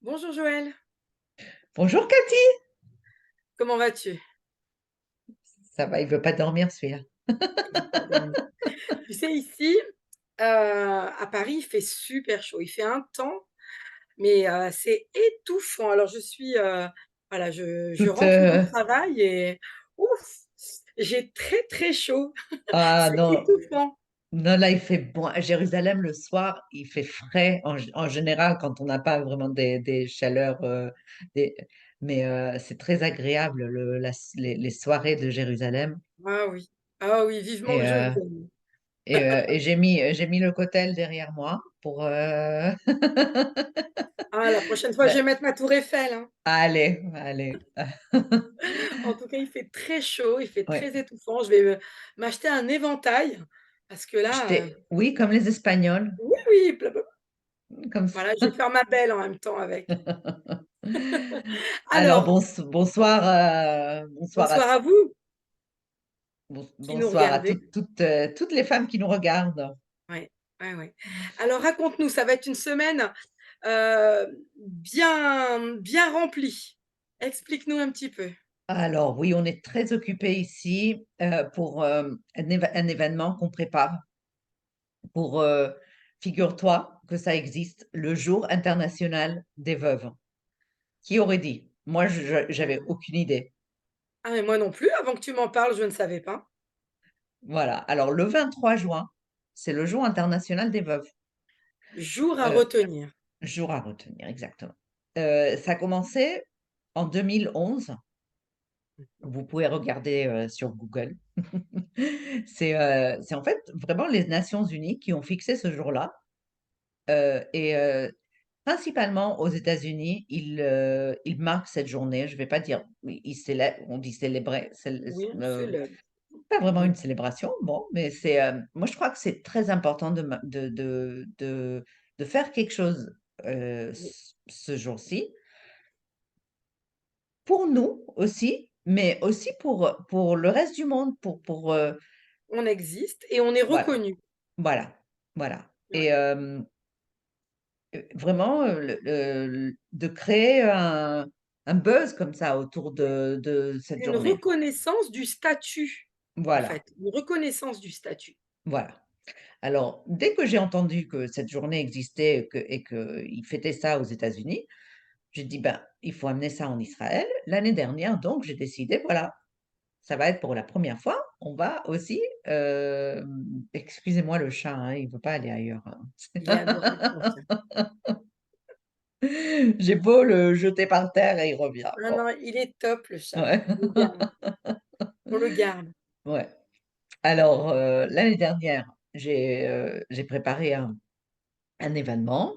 Bonjour Joël, Bonjour Cathy, comment vas-tu? ça va, il veut pas dormir celui-là. Il veut pas dormir. Tu sais ici, à Paris, il fait super chaud. Il fait un temps, mais c'est étouffant. Alors je suis, voilà, je Toute, rentre du travail et ouf, j'ai très, très chaud. ah C'est non, étouffant. non là il fait bon. À Jérusalem le soir, il fait frais en général quand on n'a pas vraiment des chaleurs, des- mais c'est très agréable les soirées de Jérusalem. Ah oui, ah oui, vivement Et, le jour où euh, vienne. et j'ai mis le cotel derrière moi pour Ah, la prochaine fois, je ben, vais mettre ma tour Eiffel, hein. allez, allez. En tout cas, il fait très chaud, il fait Ouais. très étouffant. Je vais m'acheter un éventail parce que là, Oui, comme les Espagnols, oui, oui, comme ça. voilà, je vais faire ma belle en même temps avec. Alors, Alors, bonsoir, bonsoir bonsoir à vous qui nous bonsoir à regardez. toutes les femmes qui nous regardent. Ouais, ouais, ouais. Alors raconte-nous, ça va être une semaine, bien remplie. Explique-nous un petit peu. Alors, oui, on est très occupés ici pour un événement qu'on prépare. Pour, figure-toi que ça existe, le Jour international des veuves. Qui aurait dit? Moi, j'avais aucune idée. Ah mais moi non plus, avant que tu m'en parles, je ne savais pas. Voilà. Alors, le 23 juin, c'est le Jour international des veuves. Jour à Euh, retenir. Jour à retenir, exactement. Ça a commencé en 2011. Vous pouvez regarder sur Google. C'est en fait vraiment les Nations Unies qui ont fixé ce jour-là. Et principalement aux États-Unis, ils marquent cette journée. Je ne vais pas dire, ils célèbrent, on dit célébrer, Oui, c'est le pas vraiment oui, une célébration, bon, mais moi je crois que c'est très important de faire quelque chose oui, ce jour-ci pour nous aussi, mais aussi pour le reste du monde, on existe et on est voilà, reconnu. voilà, voilà. Et Ouais. vraiment, de créer un buzz comme ça autour de cette Une journée. reconnaissance du statut, en Voilà, fait, une reconnaissance du statut. voilà. Alors, dès que j'ai entendu que cette journée existait et qu'ils fêtaient ça aux États-Unis, j'ai dit, ben, il faut amener ça en Israël. L'année dernière, donc, j'ai décidé, voilà, ça va être pour la première fois. On va aussi, excusez-moi le chat, hein, il veut pas aller ailleurs, Il est adorable ton hein. chat. J'ai beau le jeter par terre et il revient. Ah Bon, non, il est top le chat. ouais. On le garde, on le garde. Ouais. Alors, l'année dernière, j'ai préparé un événement.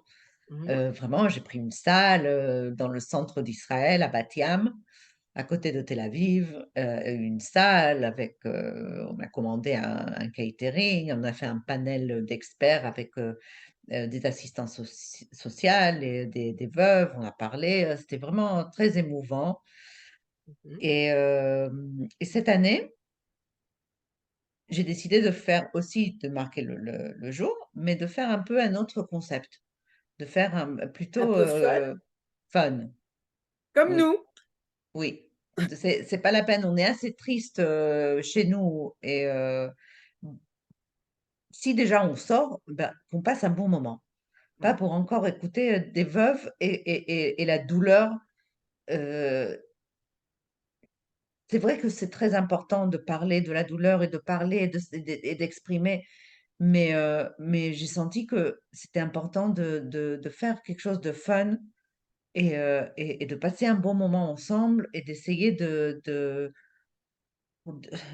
Mmh. Vraiment, j'ai pris une salle dans le centre d'Israël, à Bat Yam, à côté de Tel Aviv, une salle avec, on a commandé un catering, on a fait un panel d'experts avec des assistants sociales et des veuves, on a parlé, c'était vraiment très émouvant. Mmh. Et cette année, j'ai décidé de faire aussi, de marquer le jour, mais de faire un peu un autre concept, de faire Un plutôt peu fun, fun. comme Oui, nous. oui. C'est pas la peine, on est assez triste chez nous. Et si déjà on sort, ben, qu'on passe un bon moment. Pas Mmh. pour encore écouter des veuves et la douleur. euh, c'est vrai que c'est très important de parler de la douleur et de parler et d'exprimer. Mais j'ai senti que c'était important de faire quelque chose de fun et de passer un bon moment ensemble et d'essayer de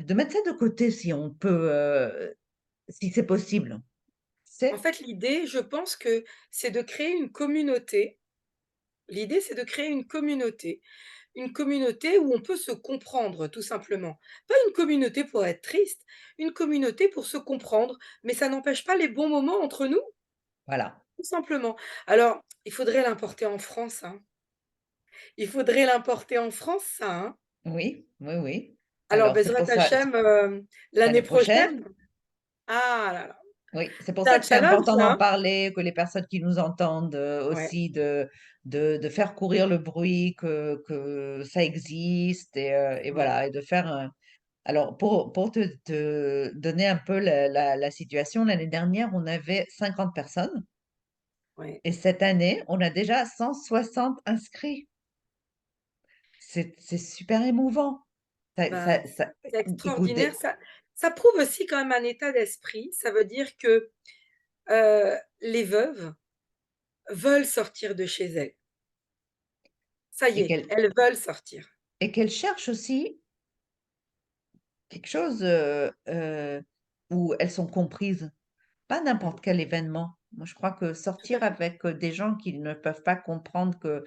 mettre ça de côté si on peut, si c'est possible. En C'est fait, l'idée, je pense que c'est de créer une communauté. L'idée, c'est de créer une communauté. Une communauté où on peut se comprendre, tout simplement. Pas une communauté pour être triste, une communauté pour se comprendre, mais ça n'empêche pas les bons moments entre nous, voilà. tout simplement. Alors, il faudrait l'importer en France, hein. Il faudrait l'importer en France, ça, hein. Oui, oui, oui. Alors Alors c'est Bezrat pour ça, Hachem, l'année l'année prochaine, prochaine, ah là là. Oui, c'est pour C'est ça un que c'est challenge important d'en là, hein? parler, que les personnes qui nous entendent, Ouais, aussi de faire courir le bruit que ça existe et ouais, voilà et de faire un alors pour te donner un peu la situation, l'année dernière, on avait 50 personnes ouais. et cette année, on a déjà 160 inscrits. C'est super émouvant. Bah, Ça c'est écoute extraordinaire. des Ça prouve aussi quand même un état d'esprit. Ça veut dire que, les veuves veulent sortir de chez elles. Ça y et est, qu'elles elles veulent sortir. cherchent aussi quelque chose, où elles sont comprises. Pas Mmh, n'importe quel événement. Moi, je crois que tout à sortir fait. avec, des gens qui ne peuvent pas comprendre que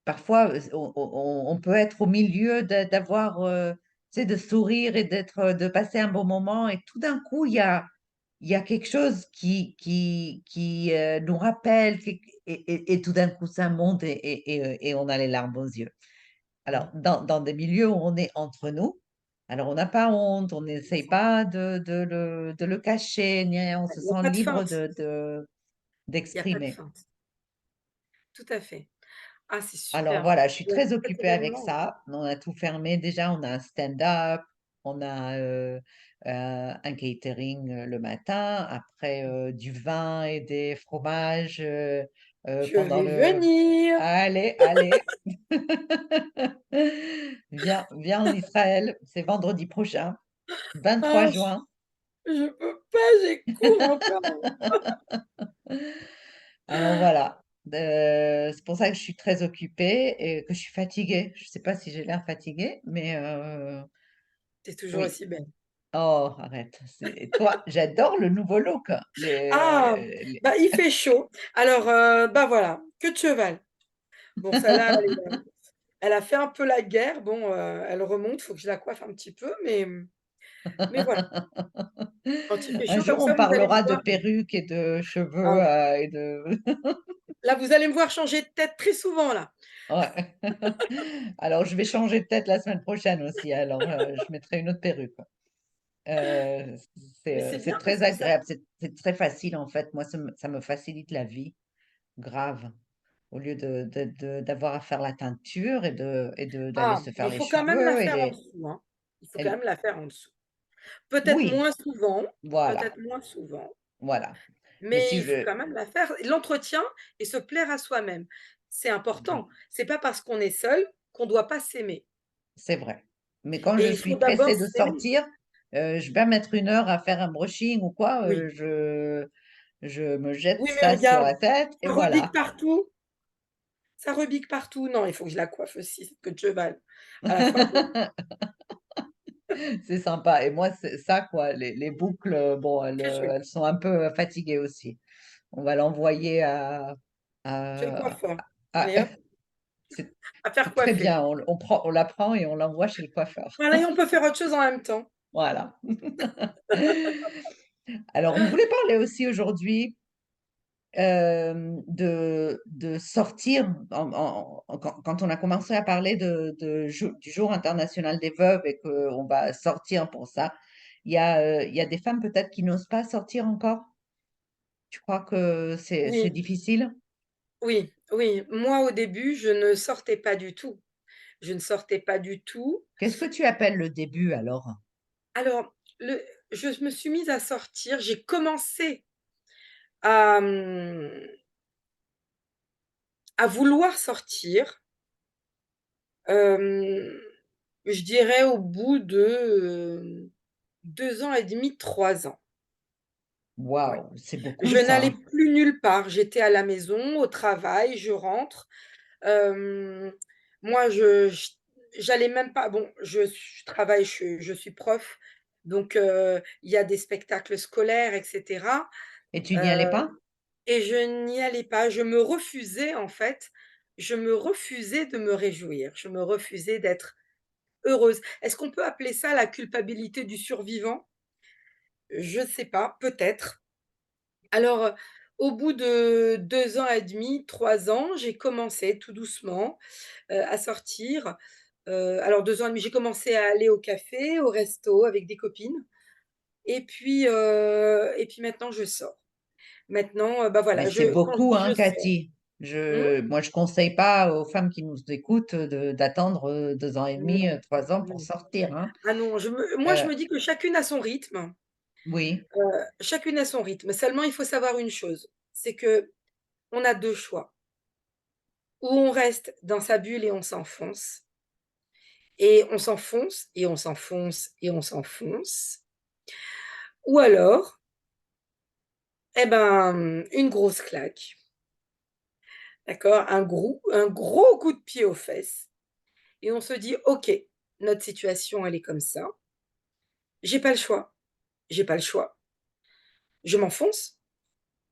parfois, on peut être au milieu d'avoir, tu sais, de sourire et de passer un bon moment et tout d'un coup, il y a quelque chose qui nous rappelle et tout d'un coup, ça monte et on a les larmes aux yeux. Alors, Mmh. dans des milieux où on est entre nous, alors on n'a pas honte, on C'est n'essaye ça. pas de le cacher ni rien, on se Il y a sent pas de libre feinte, il y a pas de d'exprimer. feinte. Tout à fait. Ah, c'est Alors super. voilà, je suis Il y a très cet occupée avec événement. ça. On a tout fermé déjà, on a un stand-up, on a, un catering, le matin, après, du vin et des fromages, Je pendant vais le venir! allez, allez, viens en Israël, c'est vendredi prochain, 23 Ah, juin. je peux pas, j'ai cours encore. Alors voilà, c'est pour ça que je suis très occupée et que je suis fatiguée. Je ne sais pas si j'ai l'air fatiguée, mais Tu es toujours oui. aussi belle. Oh, arrête, c'est toi, j'adore le nouveau look, Ah! les Bah, il fait chaud. Alors, bah, voilà, queue de cheval. Bon, celle-là, elle a fait un peu la guerre. Bon, elle remonte, faut que je la coiffe un petit peu, mais voilà. Quand il fait Un chaud jour, comme on ça, vous allez me parlera de voir, perruques et de ah cheveux, oui, et de là, vous allez me voir changer de tête très souvent, là. ouais. Alors je vais changer de tête la semaine prochaine aussi, alors, je mettrai une autre perruque. Mais c'est C'est bien parce très que ça agréable, c'est très facile en fait. Moi, ça me facilite la vie, grave. Au lieu d'avoir à faire la teinture et d'aller ah, se faire mais il les faut quand même la cheveux et faire en les dessous, hein. Il faut et quand l même la faire en dessous. Peut-être oui, moins souvent, voilà, peut-être moins souvent, voilà. Mais mais si il faut je quand même la faire. L'entretien et se plaire à soi-même, c'est important. oui, C'est pas parce qu'on est seul qu'on doit pas s'aimer c'est vrai. Mais quand et je il suis faut d'abord pressée de s'aimer. sortir, je vais pas mettre 1 heure à faire un brushing ou quoi, Oui, je me jette oui, mais ça sur regarde, la tête et ça rebique voilà. partout, ça rebique partout. Non, il faut que je la coiffe aussi, cette queue de cheval. À la fin, bon, C'est sympa et moi, c'est ça quoi, les boucles, bon, très joli. elles sont un peu, fatiguées aussi. On va l'envoyer Chez le à coiffeur. à Allez hop, c'est à faire très coiffer. bien, on la prend et on l'envoie chez le coiffeur. Voilà et on peut faire autre chose en même temps. Voilà. Alors, on voulait parler aussi aujourd'hui, de sortir quand on a commencé à parler du jour international des veuves et qu'on va sortir pour ça, il y a des femmes peut-être qui n'osent pas sortir encore? Tu crois que c'est Oui, difficile? oui, oui. Moi, au début, je ne sortais pas du tout. Je ne sortais pas du tout. Qu'est-ce que tu appelles le début alors? Alors, je me suis mise à sortir, j'ai commencé à, à vouloir sortir, hem, je dirais au bout de, 2 ans et demi, 3 ans. Ouais. Waouh, c'est beaucoup Je ça, n'allais hein. plus nulle part. J'étais à la maison, au travail, je rentre. Hem, moi, j'allais même pas bon, je travaille, je suis prof, donc il y a des spectacles scolaires et cetera, Et tu n'y allais heu pas? et je n'y allais pas. Je me refusais, en fait, je me refusais de me réjouir. Je me refusais d'être heureuse. Est-ce qu'on peut appeler ça la culpabilité du survivant? Je sais pas, peut-être. Alors, au bout de 2 ans et demi, 3 ans, j'ai commencé tout doucement, à sortir. Alors 2 ans et demi, j'ai commencé à aller au café, au resto avec des copines et puis maintenant je sors. Maintenant, bah, Mais voilà, c'est quand je beaucoup, dis hein, je sors. Cathy. Mmh? Moi, je conseille pas aux femmes qui nous écoutent d'attendre 2 ans et demi, Non, 3 ans pour non. sortir, hein. Ah non, moi je Euh, me dis que chacune a son rythme, oui, chacune a son rythme. Seulement il faut savoir une chose, c'est qu'on a 2 choix. Ou on reste dans sa bulle et on s'enfonce, et on s'enfonce et on s'enfonce et on s'enfonce, ou alors, eh ben, une grosse claque, d'accord? Un gros coup de pied aux fesses et on se dit: «OK, notre situation elle est comme ça, j'ai pas le choix, j'ai pas le choix. Je m'enfonce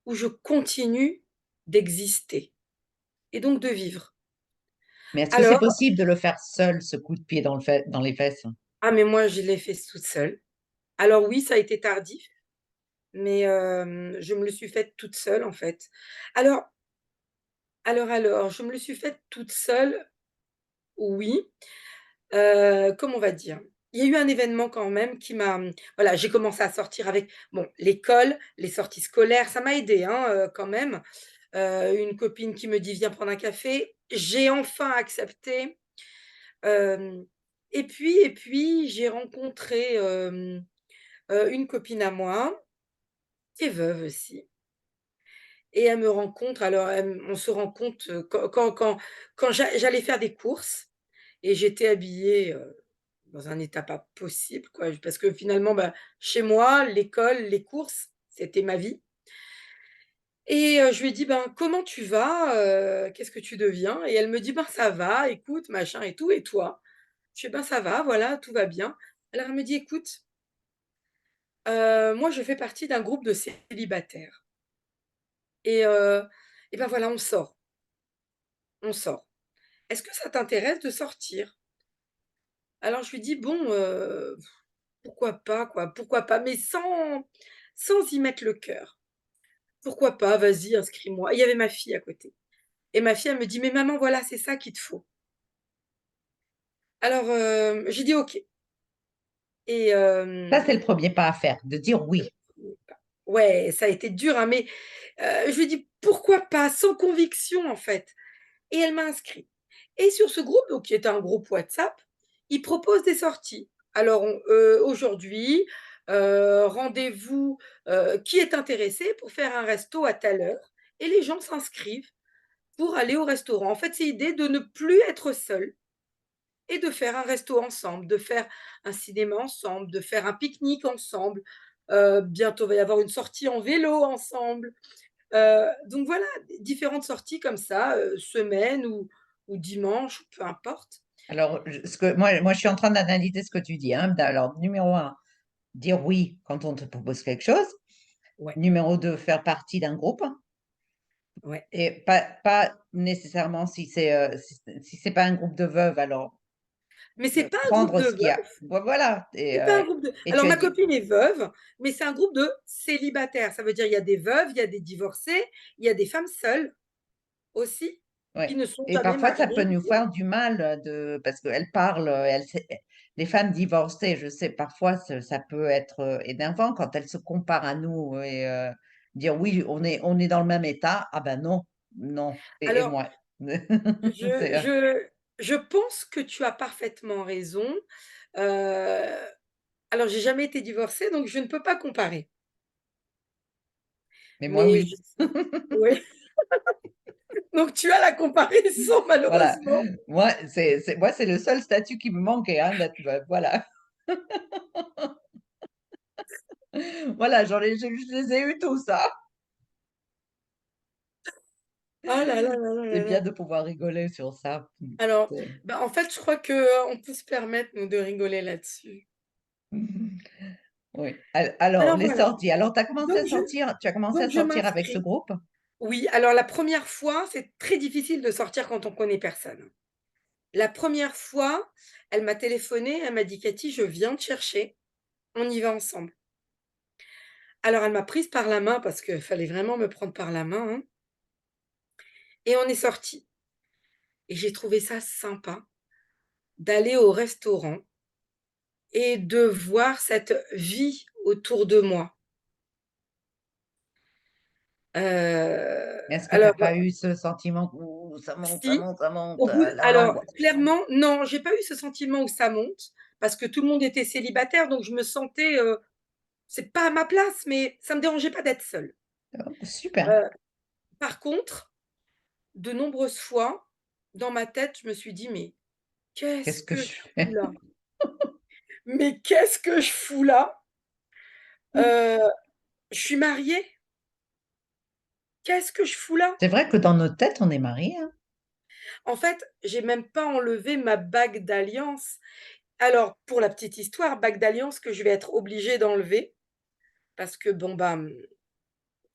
ou je continue d'exister et donc de vivre». mais est-ce que c'est Alors possible de le faire seul, ce coup de pied dans les fesses? ah mais moi je l'ai fait toute seule. Alors oui, ça a été tardif, mais je me le suis faite toute seule, en fait. Alors alors, je me le suis faite toute seule, oui, comment on va dire? Il y a eu un événement quand même qui m'a, voilà, j'ai commencé à sortir avec bon, l'école, les sorties scolaires, ça m'a aidée, hein, quand même. Une copine qui me dit: «Viens prendre un café». J'ai enfin accepté, hem et puis j'ai rencontré, une copine à moi, qui est veuve aussi. Et elle me rencontre alors on se rencontre, quand j'allais faire des courses et j'étais habillée, dans un état pas possible quoi, parce que finalement, bah, chez moi, l'école, les courses, c'était ma vie et je lui ai dit: «Ben, comment tu vas? Qu'est-ce que tu deviens?» Et elle me dit: «Ben, ça va, écoute, machin et tout et toi?» Je fais: «Ben, ça va, voilà, tout va bien». Alors elle me dit: «Écoute, moi je fais partie d'un groupe de célibataires et et ben, voilà, on sort, on sort. Est-ce que ça t'intéresse de sortir?» Alors je lui dis: «Bon, pourquoi pas quoi, pourquoi pas?» mais sans y mettre le cœur. «Pourquoi pas? Vas-y, inscris-moi». Il y avait ma fille à côté et ma fille, elle me dit: «Mais maman, voilà, c'est ça qu'il te faut». Alors, j'ai dit: «OK» et Ça, c'est le premier pas à faire, de dire oui. ouais, ça a été dur, hein, mais je lui dis: «Pourquoi pas?» sans conviction, en fait. Et elle m'a inscrit. Et sur ce groupe, donc qui est un groupe WhatsApp, ils proposent des sorties. Alors aujourd'hui, rendez-vous, qui est intéressé pour faire un resto à telle heure? Et les gens s'inscrivent pour aller au restaurant. En fait, c'est l'idée de ne plus être seul et de faire un resto ensemble, de faire un cinéma ensemble, de faire un pique-nique ensemble. Bientôt, il va y avoir une sortie en vélo ensemble. Donc voilà, différentes sorties comme ça, semaine ou dimanche, peu importe. Alors, ce que moi, je suis en train d'analyser ce que tu dis, hein. Alors, numéro un, dire oui quand on te propose quelque chose. Ouais, Numéro 2, faire partie d'un groupe ouais. et pas nécessairement si c'est pas un groupe de veuves, alors, Mais c'est pas un groupe prendre de ce qu'il y a. veuves, Voilà c'est pas un groupe de et alors tu as ma dit copine est veuve, mais c'est un groupe de célibataires. Ça veut dire il y a des veuves, il y a des divorcées, il y a des femmes seules aussi, qui ouais ne sont et jamais parfois ça peut mariées nous ou autre. faire du mal, de parce qu'elles parlent, les femmes divorcées, je sais parfois ça peut être, énervant quand elles se comparent à nous et dire: «Oui, on est dans le même état». Ah ben non, non et Alors moi. je C'est, je je pense que tu as parfaitement raison. Heu, alors j'ai jamais été divorcée, donc je ne peux pas comparer. mais moi Mais je oui. oui. Donc tu as la comparaison Voilà. malheureusement. Moi, c'est le seul statut qui me manquait, hein, d'être veuve, voilà. Voilà, je les ai eus tous, hein. Ah là là là là C'est là bien là. de pouvoir rigoler sur ça. Alors, C'est bah, en fait, je crois qu'on peut se permettre, nous, de rigoler là-dessus. oui. Alors Alors les voilà, sorties, alors donc je tu as commencé à donc je sortir avec ce m'inscris. groupe? Oui, alors la première fois, c'est très difficile de sortir quand on connaît personne. La première fois, elle m'a téléphoné, elle m'a dit: «Cathy, je viens te chercher, on y va ensemble». Alors elle m'a prise par la main parce qu'il fallait vraiment me prendre par la main, hein, et on est sortis et j'ai trouvé ça sympa d'aller au restaurant et de voir cette vie autour de moi. Est-ce que tu as Alors, pas eu ce sentiment où ça monte, ça si, monte, ça monte, alors l'angoisse? clairement, non, j'ai pas eu ce sentiment où ça monte, parce que tout le monde était célibataire, donc je me sentais, c'est pas à ma place, mais ça me dérangeait pas d'être seule. Oh, super. Heu, Par contre, de nombreuses fois, dans ma tête, je me suis dit: «Mais qu'est-ce Qu'est-ce que que je je fous fais? là? Mais qu'est-ce que je fous là? Heu, je suis mariée, qu'est-ce que je fous là?» C'est vrai que dans notre tête, on est mariés, hein. En fait, j'ai même pas enlevé ma bague d'alliance. Alors, pour la petite histoire, bague d'alliance que je vais être obligée d'enlever parce que bon, bah,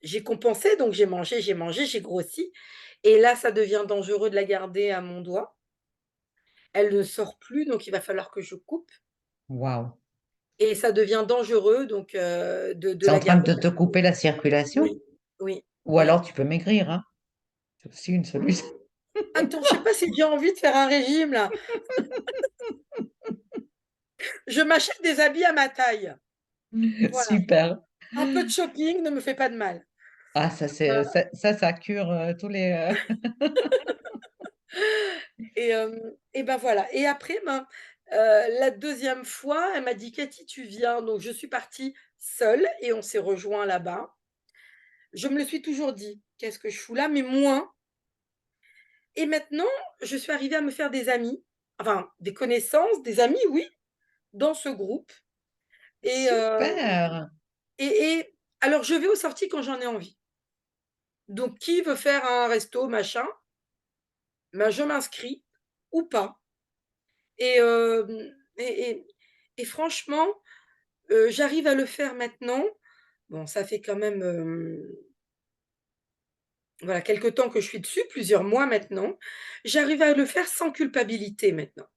j'ai compensé, donc j'ai mangé, j'ai grossi et là, ça devient dangereux de la garder à mon doigt. Elle ne sort plus, donc il va falloir que je coupe Waouh! et ça devient dangereux donc de C'est en la train garder de à te côté. couper la circulation? Oui, oui, Ou ouais. alors tu peux maigrir, hein, c'est aussi une solution. Attends, je sais pas si j'ai envie de faire un régime là. Je m'achète des habits à ma taille. Voilà, Super. un peu de shopping ne me fait pas de mal. Ah ça c'est ça cure, tous les, Et ben, voilà et après, ben, la deuxième fois, elle m'a dit: «Cathy, tu viens?» Donc je suis partie seule et on s'est rejoints là-bas. Je me le suis toujours dit: «Qu'est-ce que je fous là?» mais moins et maintenant, je suis arrivée à me faire des amis, enfin des connaissances, des amis, oui, dans ce groupe et super! et alors je vais aux sorties quand j'en ai envie. Donc qui veut faire un resto machin, ben, je m'inscris ou pas et hem et franchement, j'arrive à le faire maintenant. Bon, ça fait quand même, voilà, quelque temps que je suis dessus, plusieurs mois maintenant. J'arrive à le faire sans culpabilité maintenant.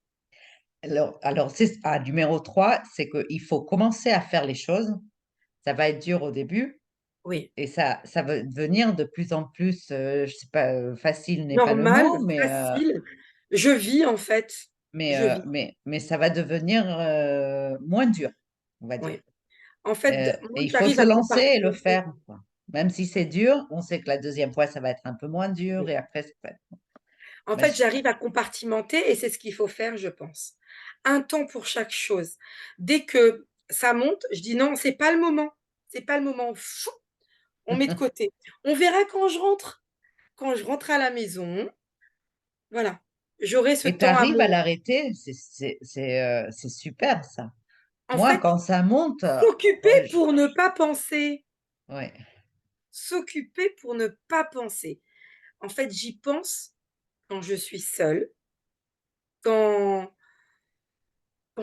Alors c'est numéro 3, c'est qu'il faut commencer à faire les choses. Ça va être dur au début Oui, et ça va devenir de plus en plus, je sais pas, facile n'est pas le normal, mot, facile. Je vis en fait, je vis, mais ça va devenir, moins dur, on va dire. oui. En fait, moi Et il faut j'arrive se à lancer et le compartimenter. faire, quoi. Même si c'est dur, on sait que la deuxième fois, ça va être un peu moins dur Oui. et après, c'est pas En bah, fait, super. j'arrive à compartimenter et c'est ce qu'il faut faire, je pense. Un temps pour chaque chose. Dès que ça monte, je dis: «Non, c'est pas le moment». Fou, on met de côté. On verra quand je rentre. Quand je rentre à la maison, voilà, j'aurai ce Et tu temps à arrives à moi. l'arrêter, c'est super ça. En Moi, fait, quand ça monte, s'occuper ouais, pour ne pas penser. ouais. S'occuper pour ne pas penser. En fait, j'y pense quand je suis seule, quand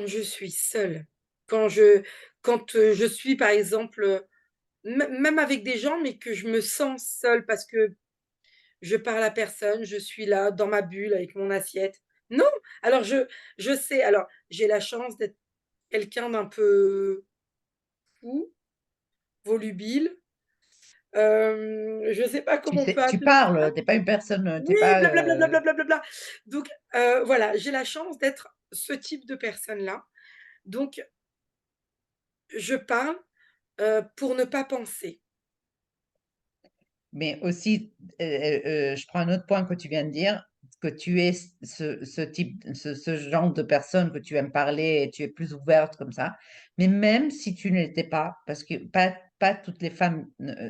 je suis seule, quand je je suis par exemple, même avec des gens, mais que je me sens seule parce que je parle à personne, je suis là dans ma bulle avec mon assiette. Non! Alors je sais, alors j'ai la chance d'être quelqu'un d'un peu fou, volubile, je sais pas Tu comment on peut sais tu appeler ça. parles, tu es pas une personne, tu Oui, es pas, bla. Donc voilà, j'ai la chance d'être ce type de personne-là. Donc je parle, pour ne pas penser. mais aussi, je prends un autre point que tu viens de dire, que tu es ce type, ce genre de personne que tu aimes parler et tu es plus ouverte comme ça. Mais même si tu ne l'étais pas, parce que pas toutes les femmes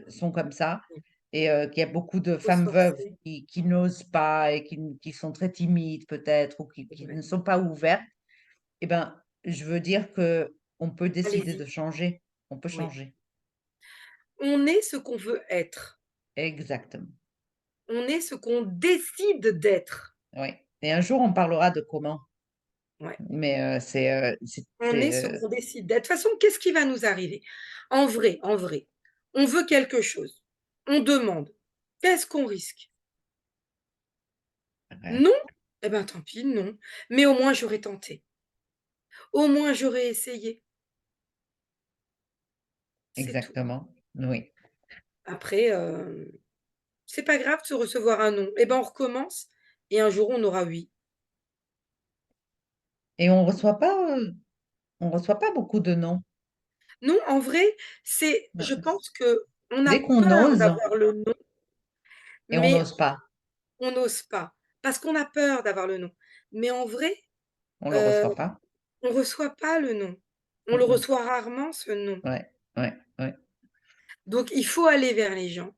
sont comme ça Oui, et qu'il y a beaucoup de faut se femmes veuves forcer. qui n'osent pas et qui sont très timides peut-être ou C'est qui vrai. ne sont pas ouvertes et ben, je veux dire que on peut décider Allez-y. de changer. On peut Oui. changer. On est ce qu'on veut être. Exactement. On est ce qu'on décide d'être. Oui et un jour, on parlera de comment, Ouais. mais On est ce qu'on décide d'être. De toute façon, qu'est-ce qui va nous arriver? En vrai, on veut quelque chose. On demande. Qu'est-ce qu'on risque? ouais, Non? Eh ben, tant pis, non. Mais au moins j'aurais tenté. Au moins j'aurais essayé. C'est tout. exactement, oui Après, c'est pas grave de recevoir un non. Eh ben, on recommence et un jour on aura oui. et on reçoit pas beaucoup de «non». Non, en vrai, je Heu, pense qu'on a dès qu'on peur ose d'avoir le non, et on mais n'ose pas, on n'ose pas, parce qu'on a peur d'avoir le non. Mais en vrai, on le heu, reçoit pas. on reçoit pas le non. On le Mmh mh. reçoit rarement ce non. Ouais, ouais, ouais. Donc il faut aller vers les gens.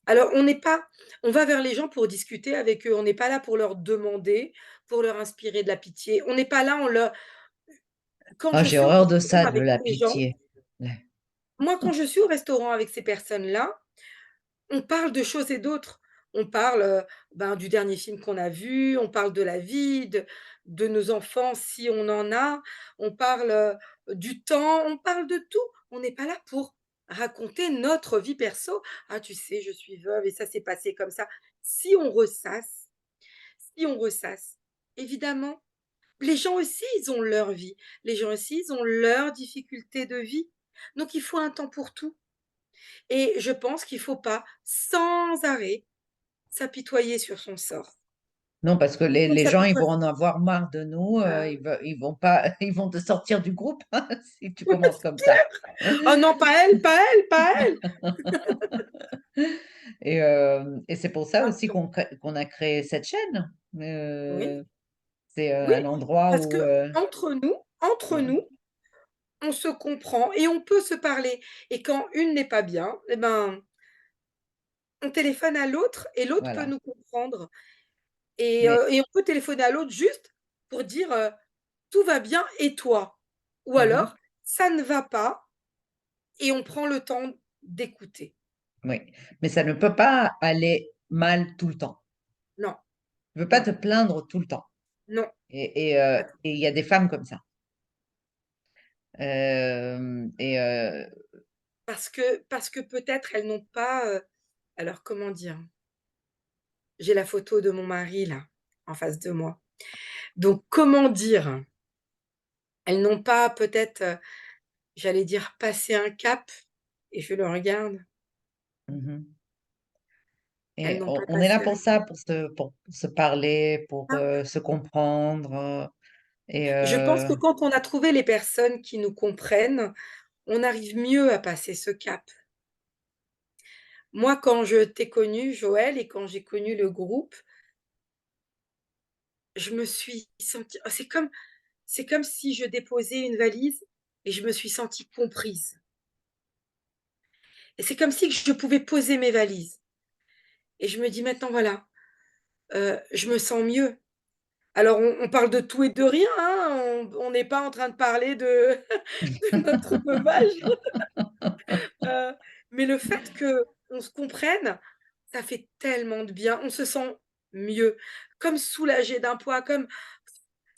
Alors on va vers les gens pour discuter avec eux, on n'est pas là pour leur demander, pour leur inspirer de la pitié. On n'est pas là, on leur quand Ah, je j'ai suis au horreur de restaurant ça, de avec la ces gens, pitié. Ouais. moi quand je suis au restaurant avec ces personnes-là, on parle de choses et d'autres. On parle, ben, du dernier film qu'on a vu, on parle de la vie, de nos enfants si on en a, on parle, du temps, on parle de tout. On n'est pas là pour raconter notre vie perso. «Ah tu sais, je suis veuve et ça s'est passé comme ça». Si on ressasse, si on ressasse, évidemment, les gens aussi, ils ont leur vie. Les gens aussi, ils ont leurs difficultés de vie. Donc il faut un temps pour tout et je pense qu'il faut pas, sans arrêt, s'apitoyer sur son sort. Non, parce que Et les qu'on gens, ils s'apitoie vont en avoir marre de nous, ah, ils vont pas ils vont te sortir du groupe si tu ouais, commences c'est comme ça. clair. «Oh non, pas elle, pas elle, pas elle!» Et c'est pour ça aussi Attends, qu'on a créé cette chaîne. oui, C'est, oui, un endroit parce que où, entre ouais, nous, on se comprend et on peut se parler et quand une n'est pas bien, et ben, on téléphone à l'autre et l'autre peut voilà. nous comprendre Mais et on peut téléphoner à l'autre juste pour dire, «Tout va bien et toi?» ou mmh mh, alors: «Ça ne va pas» et on prend le temps d'écouter. oui, mais ça ne peut pas aller mal tout le temps. Non, Tu peux pas non, te plaindre tout le temps non. et il y a des femmes comme ça. Et Parce que peut-être elles n'ont pas, alors comment dire? J'ai la photo de mon mari là, en face de moi. Donc comment dire? Elles n'ont pas peut-être, j'allais dire passé un cap et je le regarde, mmh mh. elles Et n'ont pas on est là passé un pour ça, pour se parler, pour, cap. se comprendre, et Je pense que quand on a trouvé les personnes qui nous comprennent, on arrive mieux à passer ce cap. Moi, quand je t'ai connu Joël et quand j'ai connu le groupe, je me suis sentie c'est comme si je déposais une valise et je me suis sentie comprise et c'est comme si que je pouvais poser mes valises et je me dis: «Maintenant voilà, je me sens mieux». Alors on parle de tout et de rien, hein, on n'est pas en train de parler de de notre veuvage, heu, mais le fait qu'on se comprenne, ça fait tellement de bien. On se sent mieux, comme soulagé d'un poids, comme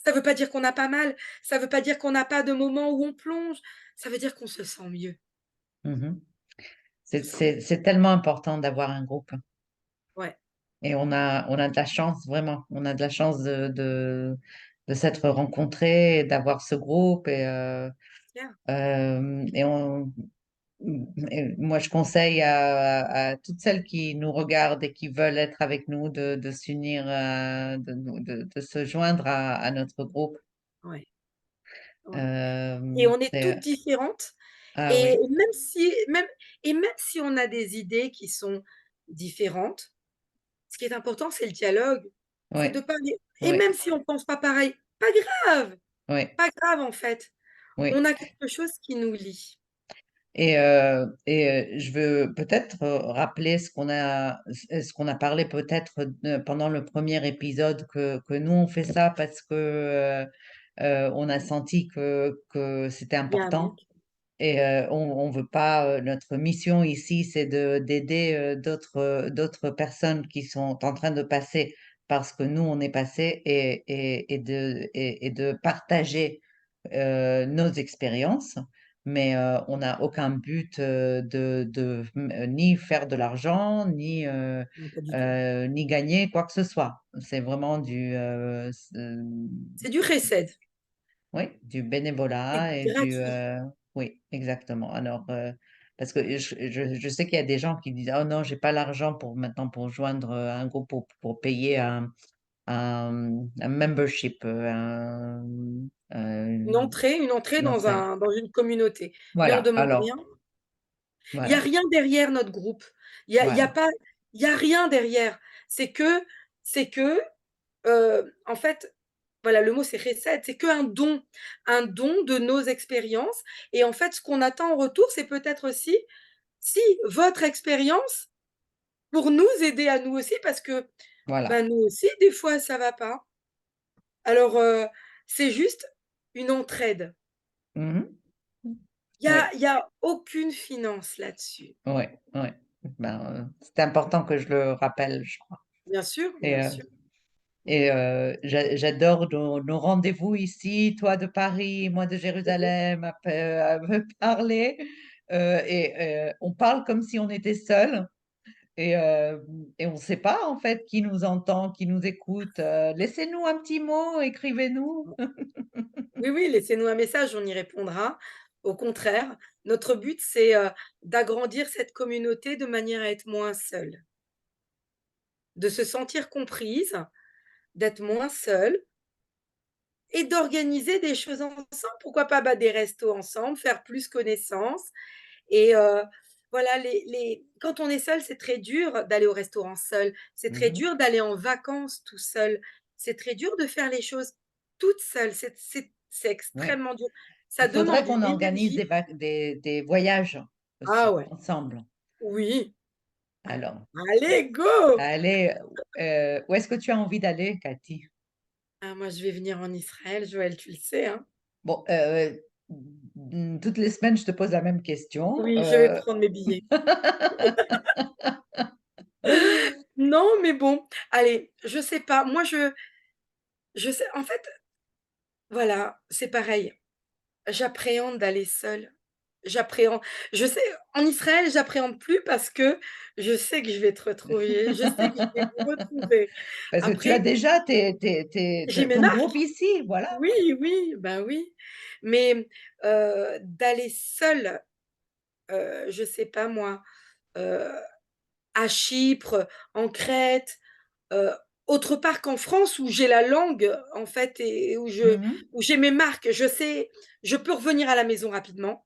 ça veut pas dire qu'on n'a pas mal, ça veut pas dire qu'on n'a pas de moments où on plonge, ça veut dire qu'on se sent mieux. mmh On se sent mieux. c'est tellement important d'avoir un groupe Ouais, et on a de la chance, vraiment. On a de la chance de s'être rencontrés et d'avoir ce groupe clair. et moi, je conseille à toutes celles qui nous regardent et qui veulent être avec nous de s'unir, de se joindre à notre groupe. Ouais, ouais et on est toutes C'est différentes ah et oui, même si on a des idées qui sont différentes, ce qui est important, c'est le dialogue, c'est de oui, parler et oui, même si on pense pas pareil, grave, oui, pas grave en fait. oui. On a quelque chose qui nous lie. Je veux peut-être, rappeler ce qu'on a parlé peut-être, pendant le premier épisode que nous on fait ça parce que, on a senti que c'était Il y a un important truc. et on veut pas, notre mission ici, c'est d'aider, d'autres personnes qui sont en train de passer par ce que nous on est passé et de partager, nos expériences. Mais, on n'a aucun but, ni faire de l'argent, Non, pas du tout. ni gagner quoi que ce soit. C'est vraiment C'est du recède, oui, du c'est bénévolat gratuit. oui, exactement. Alors, parce que je sais qu'il y a des gens qui disent: «Oh non, j'ai pas l'argent pour maintenant pour joindre, un groupe pour payer un membership, Heu, Une entrée une entrée. dans une communauté, mais on Voilà, demande rien. alors Il y a voilà, rien derrière notre groupe. Il y a voilà. pas il y a rien derrière. C'est que c'est que, en fait, voilà, le mot c'est «chesed», c'est un don de nos expériences et en fait, ce qu'on attend en retour, c'est peut-être aussi, si votre expérience pour nous aider à nous aussi parce que, Voilà. bah, nous aussi des fois ça va pas. Alors, c'est juste une entraide. Mmh mh. Oui, Il y a aucune finance là-dessus. ouais, ouais. Ben, c'est important que je le rappelle, je crois Bien sûr, et bien sûr. j'adore nos rendez-vous ici, toi de Paris, moi de Mmh. Jérusalem, à me parler, on parle comme si on était seuls et on ne sait pas en fait qui nous entend, qui nous écoute, laissez-nous un petit mot, écrivez-nous. Oui, oui, laissez-nous un message, on y répondra. Au contraire, notre but, c'est, d'agrandir cette communauté de manière à être moins seule, de se sentir comprise, d'être moins seule et d'organiser des choses ensemble. Pourquoi pas, bah, des restos ensemble, faire plus connaissance et voilà, les quand on est seul, c'est très dur d'aller au restaurant seul, c'est très Mmh. dur d'aller en vacances tout seul, c'est très dur de faire les choses toute seule, c'est Ouais. extrêmement dur. Ça Il faudrait demande qu'on une organise énergie. des voyages Ah aussi, ouais, ensemble. oui, Alors, allez go! allez, où est-ce que tu as envie d'aller, Cathy? Ah moi je vais venir en Israël, Joël, tu le sais, hein? Bon, toutes les semaines, je te pose la même question, Oui, je vais prendre mes billets. Non, mais bon, allez, je sais pas, moi je sais en fait, voilà, c'est pareil. J'appréhende d'aller seule. J'appréhende je sais en Israël, j'appréhende plus parce que je sais que je vais te retrouver, je sais que je vais vous retrouver. parce que tu as Après, déjà j'ai mes ton groupe marques. ici, voilà. Oui, oui, bah, oui. Mais, d'aller seule, je sais pas moi, heu, à Chypre, en Crète, heu, autre part qu'en France où j'ai la langue en fait et Mmh. où j'ai mes marques. Je sais je peux revenir à la maison rapidement.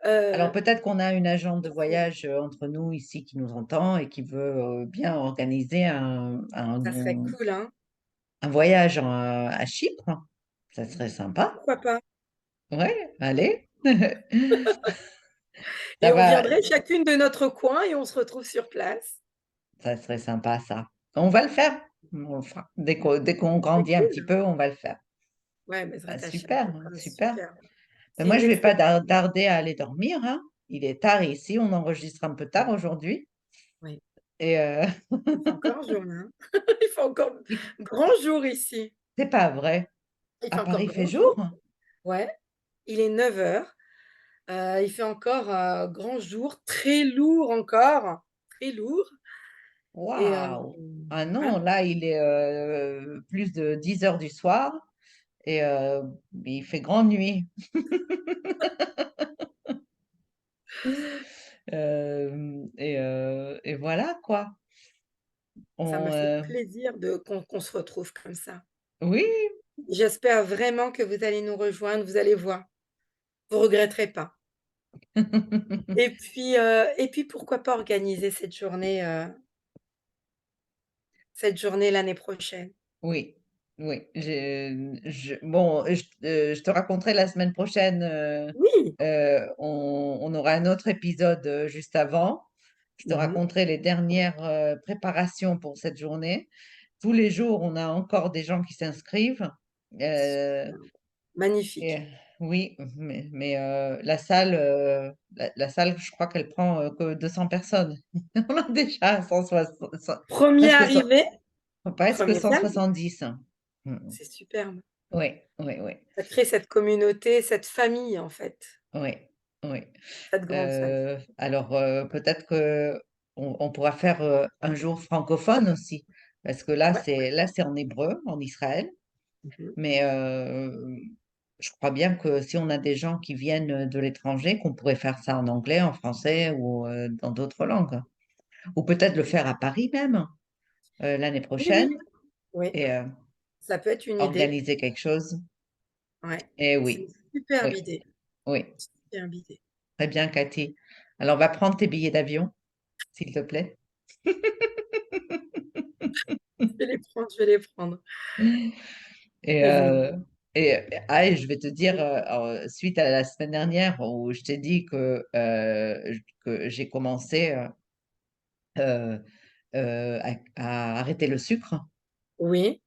Alors Heu, peut-être qu'on a une agente de voyage, entre nous ici qui nous entend et qui veut, bien organiser Ça serait cool, hein? un voyage à Chypre. Ça serait sympa. Pourquoi pas? Ouais, allez. Ça Et on va viendrait chacune de notre coin et on se retrouve sur place. Ça serait sympa ça. On va le faire. On le fera. Dès qu'on C'est grandit un petit cool. peu, on va le faire. Ouais, Bezrat Ah Hachem, super, ce sera super. super. Mais C'est moi, une je vais pas expérience. tarder à aller dormir, hein. Il est tard ici, on enregistre un peu tard aujourd'hui Oui, et il fait encore jour là, hein. Il fait encore il grand jour ici. c'est pas vrai? Il À fait encore Paris, il fait grand jour? jour. Ouais, il est 9 heures. Il fait encore, grand jour, très lourd encore, très lourd et Waouh! Ah non, voilà, là, il est, plus de 10 heures du soir et il fait grande nuit. Et voilà quoi. ça On, m'a fait plaisir de qu'on se retrouve comme ça. oui. J'espère vraiment que vous allez nous rejoindre, vous allez voir, vous regretterez pas et puis pourquoi pas organiser cette journée l'année prochaine? Oui, oui, bon, je te raconterai la semaine prochaine, Oui! on aura un autre épisode, juste avant. Je te Mmh. raconterai les dernières, préparations pour cette journée. Tous les jours, on a encore des gens qui s'inscrivent, heu Super, et magnifique. oui, la salle, la salle, je crois qu'elle prend, que 200 personnes. On a déjà 160 1er presque cent arrivé, presque 1er servi. 170. Mmh mh. C'est superbe. Oui, oui, oui. Ça crée cette communauté, cette famille en fait, Oui, oui. cette grande famille. Alors, peut-être qu'on pourra faire, un jour francophone aussi, parce que Ouais. là, c'est en hébreu, en Israël, Mmh. mais je crois bien que si on a des gens qui viennent, de l'étranger, qu'on pourrait faire ça en anglais, en français ou, dans d'autres langues. Ou peut-être le faire à Paris même, l'année Oui, oui, prochaine oui, et ça peut être une idée. organiser quelque chose. Ouais, Eh c'est une oui, superbe oui, idée, oui. superbe idée. Très bien, Cathy. Alors, va prendre tes billets d'avion, s'il te plaît. Je vais les prendre, je vais les prendre. Et, euh, et je vais te dire, suite à la semaine dernière où je t'ai dit que j'ai commencé euh, à arrêter le sucre, Oui,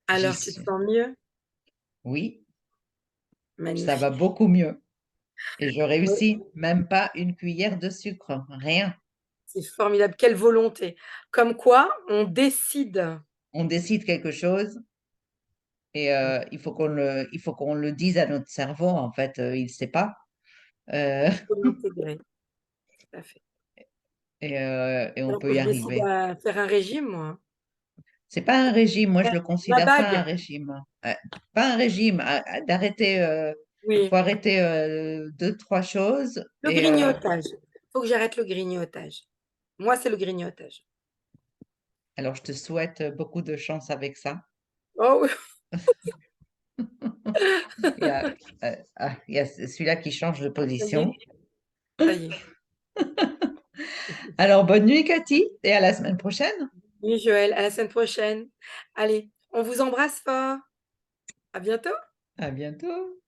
j'y alors tu te suis. sens mieux? Oui, ça va Magnifique. beaucoup mieux. Et je Oui, réussis même pas une cuillère de sucre, rien. c'est formidable, quelle volonté. Comme quoi on décide. On décide quelque chose et il faut qu'on le dise à notre cerveau. En fait, il ne sait pas. Euh, Il faut l'intégrer, tout à fait. et on Alors peut que y je décide arriver. à faire un régime moi. C'est pas un régime, moi je Faire le ma considère pas un bague, régime. Pas un régime, d'arrêter, faut oui, arrêter 2-3 choses le grignotage. Faut que j'arrête le grignotage. Moi, c'est le grignotage. alors je te souhaite beaucoup de chance avec ça. Oh oui, Il y a, il y a celui-là qui change de ça y est, position. ça y est. Alors bonne nuit Cathy et à la semaine prochaine. Oui Joël, à la semaine prochaine. Allez, on vous embrasse fort. À bientôt. À bientôt.